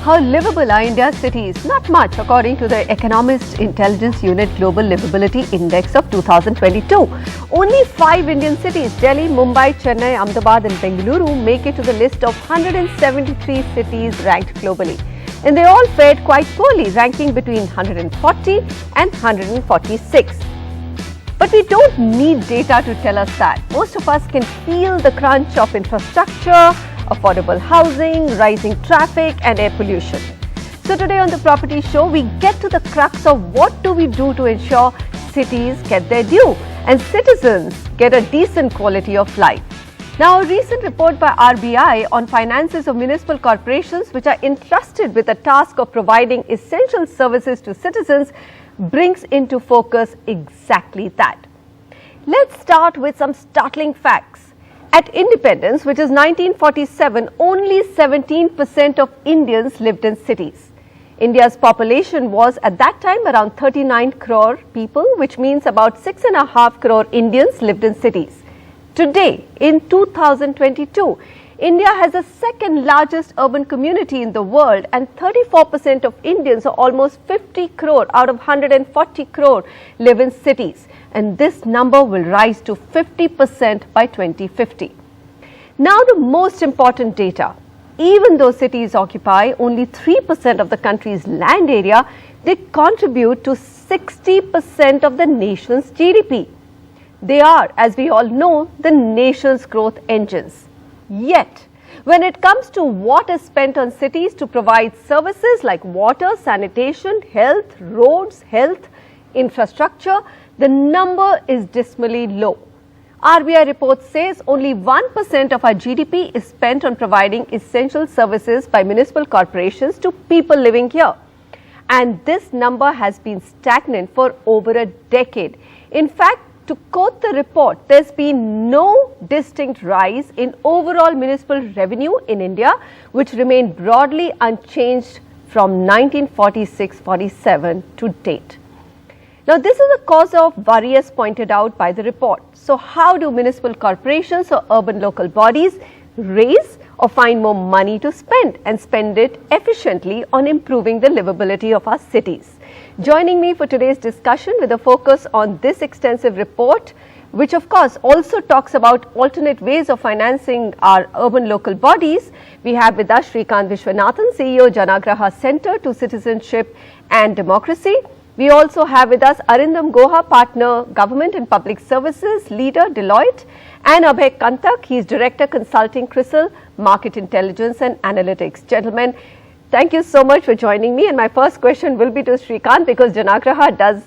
How livable are India's cities? Not much, according to the Economist Intelligence Unit Global Liveability Index of 2022. Only 5 Indian cities, Delhi, Mumbai, Chennai, Ahmedabad and Bengaluru, make it to the list of 173 cities ranked globally. And they all fared quite poorly, ranking between 140 and 146. But we don't need data to tell us that. Most of us can feel the crunch of infrastructure, affordable housing, rising traffic and air pollution. So today on the Property Show, we get to the crux of what do we do to ensure cities get their due and citizens get a decent quality of life. Now, a recent report by RBI on finances of municipal corporations which are entrusted with the task of providing essential services to citizens brings into focus exactly that. Let's start with some startling facts. At independence, which is 1947, only 17% of Indians lived in cities. India's population was at that time around 39 crore people, which means about 6.5 crore Indians lived in cities. Today, in 2022, India has the second largest urban community in the world and 34% of Indians, or almost 50 crore out of 140 crore, live in cities. And this number will rise to 50% by 2050. Now the most important data. Even though cities occupy only 3% of the country's land area, they contribute to 60% of the nation's GDP. They are, as we all know, the nation's growth engines. Yet, when it comes to what is spent on cities to provide services like water, sanitation, health, roads, infrastructure, the number is dismally low. RBI report says only 1% of our GDP is spent on providing essential services by municipal corporations to people living here. And this number has been stagnant for over a decade. In fact, to quote the report, there's been no distinct rise in overall municipal revenue in India, which remained broadly unchanged from 1946-47 to date. Now, this is a cause of worry as pointed out by the report. So, how do municipal corporations or urban local bodies raise or find more money to spend and spend it efficiently on improving the livability of our cities? Joining me for today's discussion with a focus on this extensive report, which of course also talks about alternate ways of financing our urban local bodies, we have with us Srikanth Viswanathan, CEO, Janaagraha Centre to Citizenship and Democracy. We also have with us Arindam Guha, Partner, Government and Public Services, Leader, Deloitte, and Abhay Kantak, he is Director, Consulting, CRISIL Market Intelligence and Analytics. Gentlemen, thank you so much for joining me. And my first question will be to Srikanth, because Janaagraha does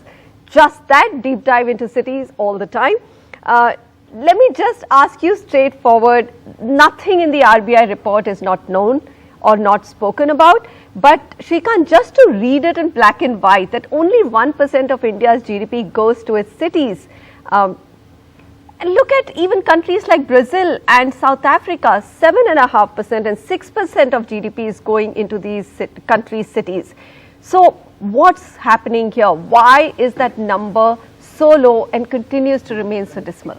just that, deep dive into cities all the time. Let me just ask you straightforward, nothing in the RBI report is not known or not spoken about. But Srikanth, just to read it in black and white, that only 1% of India's GDP goes to its cities. And look at even countries like Brazil and South Africa, 7.5% and 6% of GDP is going into these countries' cities. So what's happening here? Why is that number so low and continues to remain so dismal?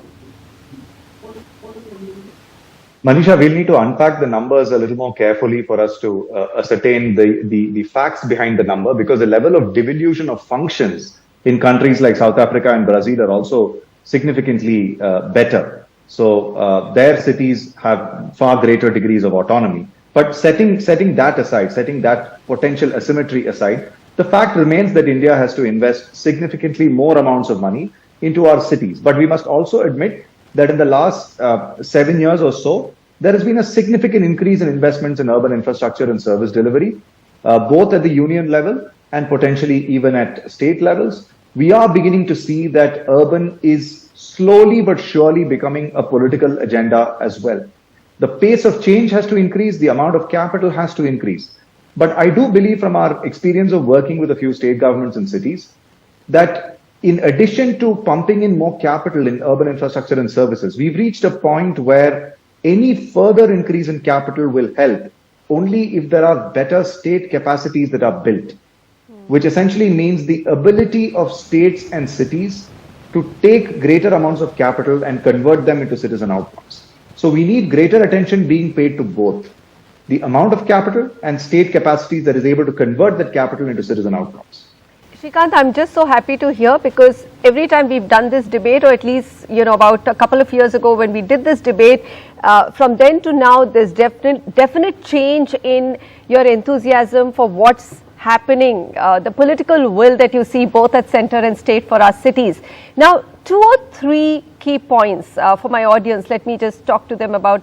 Manisha, we'll need to unpack the numbers a little more carefully for us to ascertain the facts behind the number, because the level of devolution of functions in countries like South Africa and Brazil are also significantly better. So their cities have far greater degrees of autonomy. But setting that aside, setting that potential asymmetry aside, the fact remains that India has to invest significantly more amounts of money into our cities. But we must also admit that in the last 7 years or so, there has been a significant increase in investments in urban infrastructure and service delivery, both at the union level and potentially even at state levels. We are beginning to see that urban is slowly but surely becoming a political agenda as well. The pace of change has to increase, the amount of capital has to increase. But I do believe, from our experience of working with a few state governments and cities, that in addition to pumping in more capital in urban infrastructure and services, we've reached a point where any further increase in capital will help only if there are better state capacities that are built, which essentially means the ability of states and cities to take greater amounts of capital and convert them into citizen outcomes. So we need greater attention being paid to both. the amount of capital and state capacities that is able to convert that capital into citizen outcomes. Srikanth, I'm just so happy to hear, because every time we've done this debate, or at least, about a couple of years ago when we did this debate, from then to now, there's definite change in your enthusiasm for what's happening, the political will that you see both at center and state for our cities. Now, 2 or 3 key points for my audience. Let me just talk to them about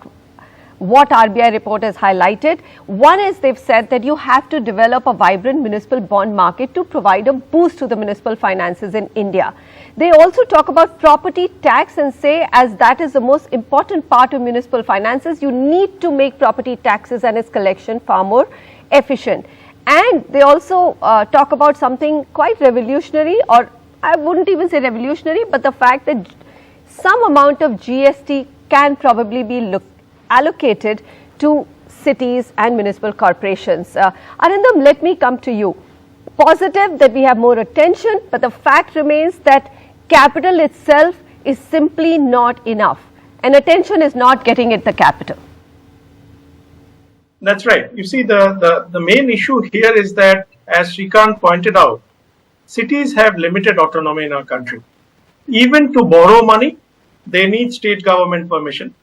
what RBI report has highlighted. One is they've said that you have to develop a vibrant municipal bond market to provide a boost to the municipal finances in India. They also talk about property tax and say, as that is the most important part of municipal finances, you need to make property taxes and its collection far more efficient. And they also talk about something quite revolutionary, or I wouldn't even say revolutionary, but the fact that some amount of GST can probably be allocated to cities and municipal corporations. Arindam, let me come to you. Positive that we have more attention, but the fact remains that capital itself is simply not enough, and attention is not getting at the capital. That's right. You see, the main issue here is that, as Srikanth pointed out, cities have limited autonomy in our country. Even to borrow money, they need state government permission.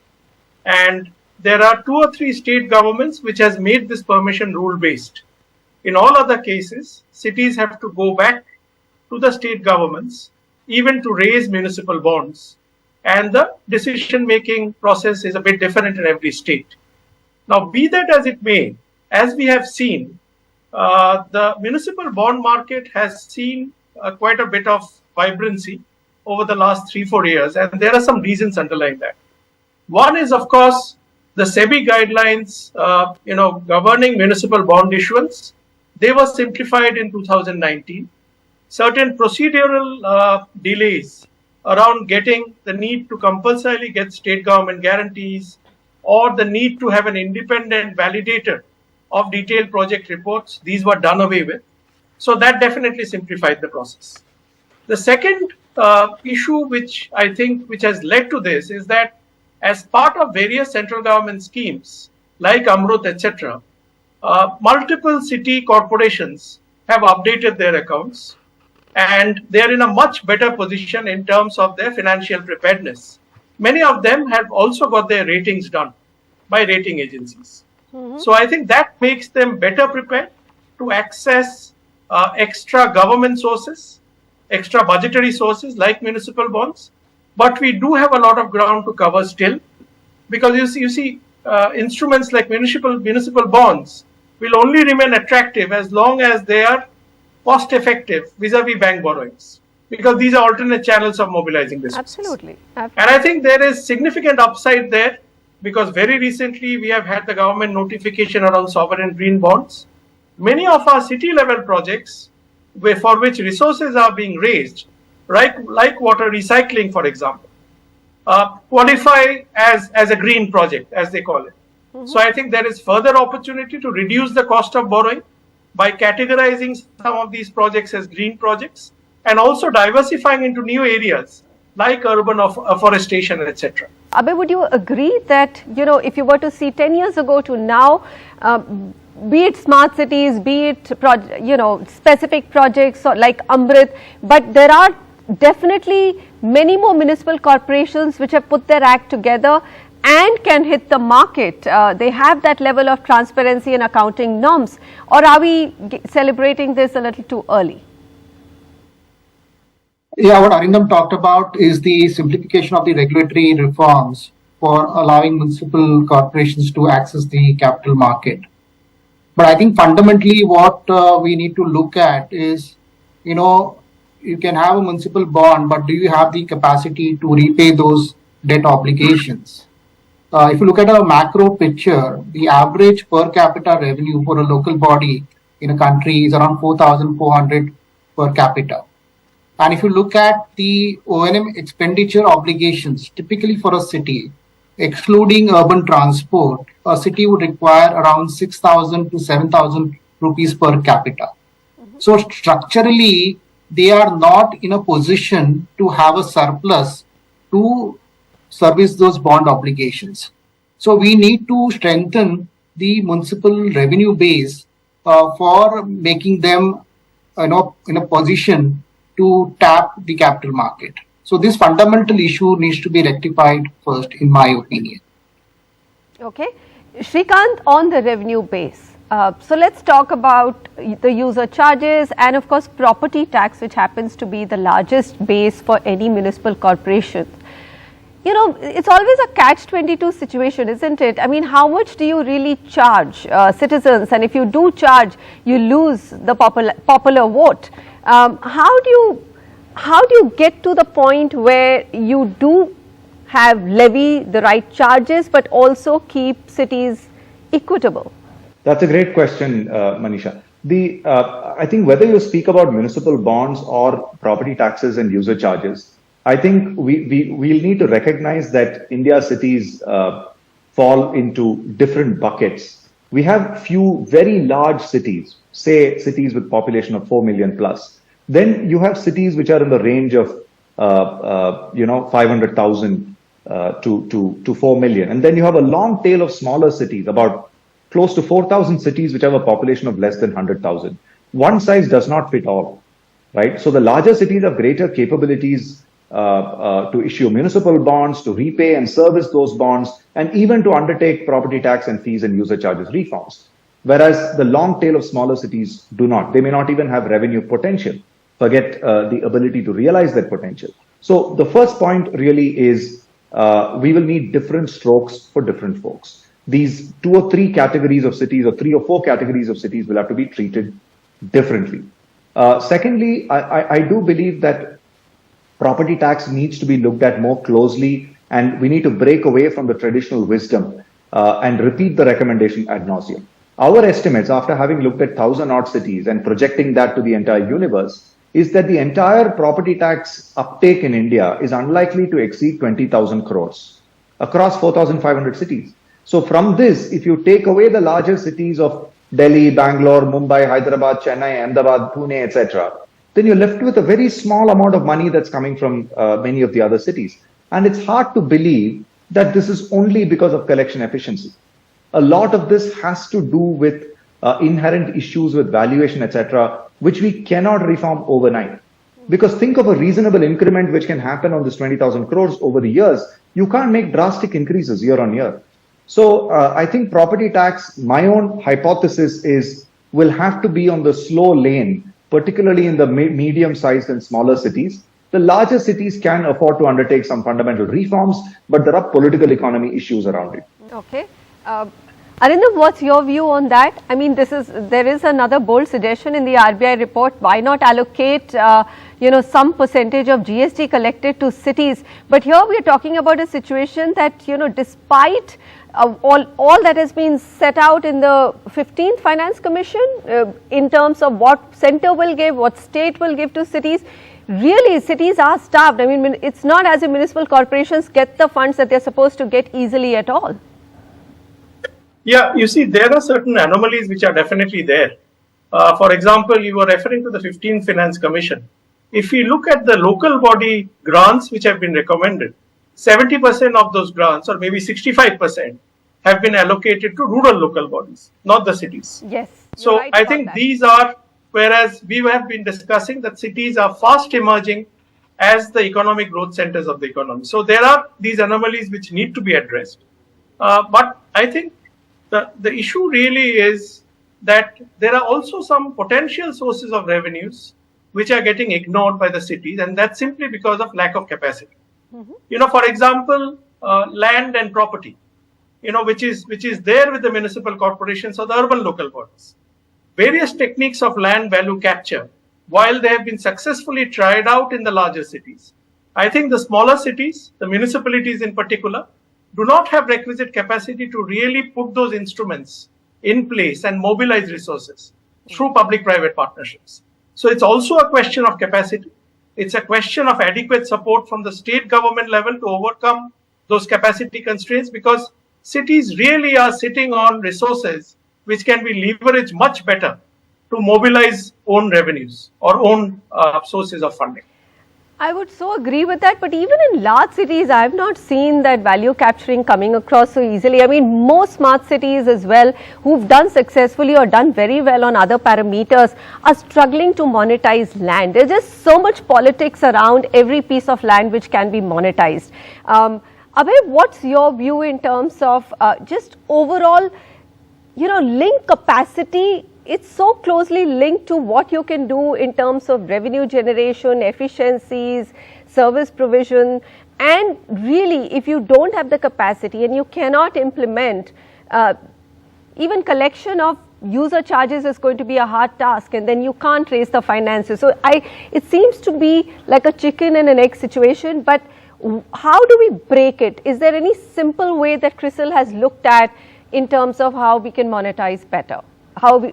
And there are 2 or 3 state governments which has made this permission rule-based. In all other cases, cities have to go back to the state governments, even to raise municipal bonds. And the decision-making process is a bit different in every state. Now, be that as it may, as we have seen, the municipal bond market has seen quite a bit of vibrancy over the last 3-4 years, and there are some reasons underlying that. One is, of course, the SEBI guidelines, governing municipal bond issuance. They were simplified in 2019. Certain procedural delays around getting the need to compulsorily get state government guarantees, or the need to have an independent validator of detailed project reports, these were done away with. So that definitely simplified the process. The second issue which has led to this is that, as part of various central government schemes like Amrut, etc., multiple city corporations have updated their accounts, and they are in a much better position in terms of their financial preparedness. Many of them have also got their ratings done by rating agencies. So I think that makes them better prepared to access extra government sources, extra budgetary sources like municipal bonds. But we do have a lot of ground to cover still, because you see instruments like municipal bonds will only remain attractive as long as they are cost effective vis-a-vis bank borrowings, because these are alternate channels of mobilizing this. Absolutely. And I think there is significant upside there, because very recently we have had the government notification around sovereign green bonds. Many of our city level projects for which resources are being raised, like water recycling, for example, qualify as a green project, as they call it. So I think there is further opportunity to reduce the cost of borrowing by categorizing some of these projects as green projects, and also diversifying into new areas like urban afforestation, etc. Abhay, would you agree that, if you were to see 10 years ago to now, be it smart cities, be it specific projects like Amrit, but there are definitely many more municipal corporations which have put their act together and can hit the market. They have that level of transparency and accounting norms. Or are we celebrating this a little too early? Yeah, what Arindam talked about is the simplification of the regulatory reforms for allowing municipal corporations to access the capital market. But I think fundamentally what we need to look at is, you can have a municipal bond, but do you have the capacity to repay those debt obligations? If you look at a macro picture, the average per capita revenue for a local body in a country is around 4,400 per capita. And if you look at the O&M expenditure obligations, typically for a city, excluding urban transport, a city would require around 6,000 to 7,000 rupees per capita. So structurally, they are not in a position to have a surplus to service those bond obligations. So we need to strengthen the municipal revenue base for making them in a position to tap the capital market. So this fundamental issue needs to be rectified first, in my opinion. Okay. Srikanth, on the revenue base. So let's talk about the user charges and of course property tax, which happens to be the largest base for any municipal corporation. You know, it's always a catch-22 situation, isn't it? I mean, how much do you really charge citizens? And if you do charge, you lose the popular vote. How do you get to the point where you do have levy the right charges, but also keep cities equitable? That's a great question, Manisha. I think whether you speak about municipal bonds or property taxes and user charges, I think we'll need to recognize that India's cities fall into different buckets. We have few very large cities, say cities with population of 4 million plus. Then you have cities which are in the range of 500,000 to 4 million, and then you have a long tail of smaller cities, about close to 4,000 cities which have a population of less than 100,000. One size does not fit all, right? So the larger cities have greater capabilities to issue municipal bonds, to repay and service those bonds, and even to undertake property tax and fees and user charges reforms. Whereas the long tail of smaller cities do not. They may not even have revenue potential, forget the ability to realize that potential. So the first point really is we will need different strokes for different folks. These 2 or 3 categories of cities, or 3 or 4 categories of cities will have to be treated differently. Secondly, I do believe that property tax needs to be looked at more closely, and we need to break away from the traditional wisdom and repeat the recommendation ad nauseum. Our estimates, after having looked at 1,000 odd cities and projecting that to the entire universe, is that the entire property tax uptake in India is unlikely to exceed 20,000 crores across 4,500 cities. So from this, if you take away the larger cities of Delhi, Bangalore, Mumbai, Hyderabad, Chennai, Ahmedabad, Pune, etc., then you're left with a very small amount of money that's coming from many of the other cities. And it's hard to believe that this is only because of collection efficiency. A lot of this has to do with inherent issues with valuation, etc., which we cannot reform overnight. Because think of a reasonable increment which can happen on this 20,000 crores over the years. You can't make drastic increases year on year. So I think property tax, my own hypothesis is, will have to be on the slow lane, particularly in the medium-sized and smaller cities. The larger cities can afford to undertake some fundamental reforms, but there are political economy issues around it. Okay. Arindam, what's your view on that? I mean, there is another bold suggestion in the RBI report. Why not allocate, some percentage of GST collected to cities? But here we are talking about a situation that, despite all that has been set out in the 15th Finance Commission in terms of what centre will give, what state will give to cities, really cities are starved. I mean, it's not as if municipal corporations get the funds that they're supposed to get easily at all. Yeah, you see, there are certain anomalies which are definitely there. For example, you were referring to the 15th Finance Commission. If we look at the local body grants which have been recommended, 70% of those grants, or maybe 65%, have been allocated to rural local bodies, not the cities. Yes. So right, I think these are, whereas we have been discussing that cities are fast emerging as the economic growth centers of the economy. So there are these anomalies which need to be addressed. But I think the issue really is that there are also some potential sources of revenues which are getting ignored by the cities, and that's simply because of lack of capacity. Mm-hmm. For example, land and property, which is there with the municipal corporations or the urban local bodies. Various techniques of land value capture, while they have been successfully tried out in the larger cities, I think the smaller cities, the municipalities in particular, do not have requisite capacity to really put those instruments in place and mobilize resources through public-private partnerships. So it's also a question of capacity. It's a question of adequate support from the state government level to overcome those capacity constraints, because cities really are sitting on resources which can be leveraged much better to mobilize own revenues or own sources of funding. I would so agree with that, but even in large cities, I have not seen that value capturing coming across so easily. I mean, most smart cities as well, who've done successfully or done very well on other parameters, are struggling to monetize land. There's just so much politics around every piece of land which can be monetized. Abhay, what's your view in terms of just overall, link capacity? It's so closely linked to what you can do in terms of revenue generation, efficiencies, service provision, and really if you don't have the capacity and you cannot implement, even collection of user charges is going to be a hard task, and then you can't raise the finances. So it seems to be like a chicken and an egg situation, but how do we break it? Is there any simple way that CRISIL has looked at in terms of how we can monetize better? How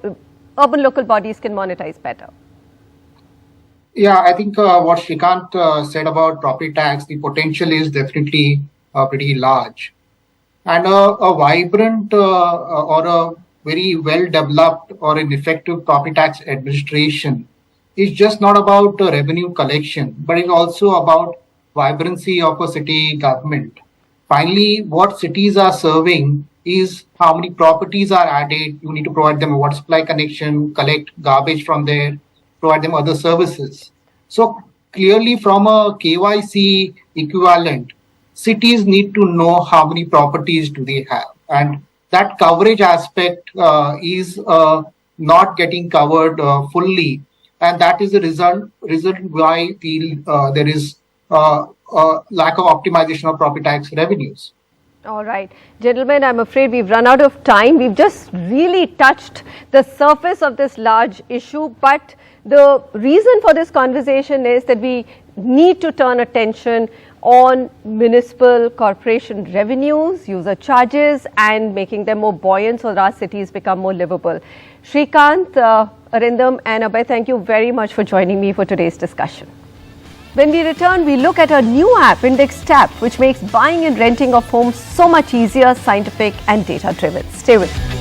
urban local bodies can monetize better? Yeah, I think what Srikanth said about property tax, the potential is definitely pretty large. And a vibrant or a very well developed or an effective property tax administration is just not about revenue collection, but it's also about vibrancy of a city government. Finally, what cities are serving is how many properties are added. You need to provide them a water supply connection, collect garbage from there, provide them other services. So clearly from a KYC equivalent, cities need to know how many properties do they have. And that coverage aspect is not getting covered fully. And that is the result why there is lack of optimization of property tax revenues. All right. Gentlemen, I'm afraid we've run out of time. We've just really touched the surface of this large issue, but the reason for this conversation is that we need to turn attention on municipal corporation revenues, user charges, and making them more buoyant so that our cities become more livable. Srikanth, Arindam and Abhay, thank you very much for joining me for today's discussion. When we return, we look at a new app, Index Tap, which makes buying and renting of homes so much easier, scientific and data-driven. Stay with us.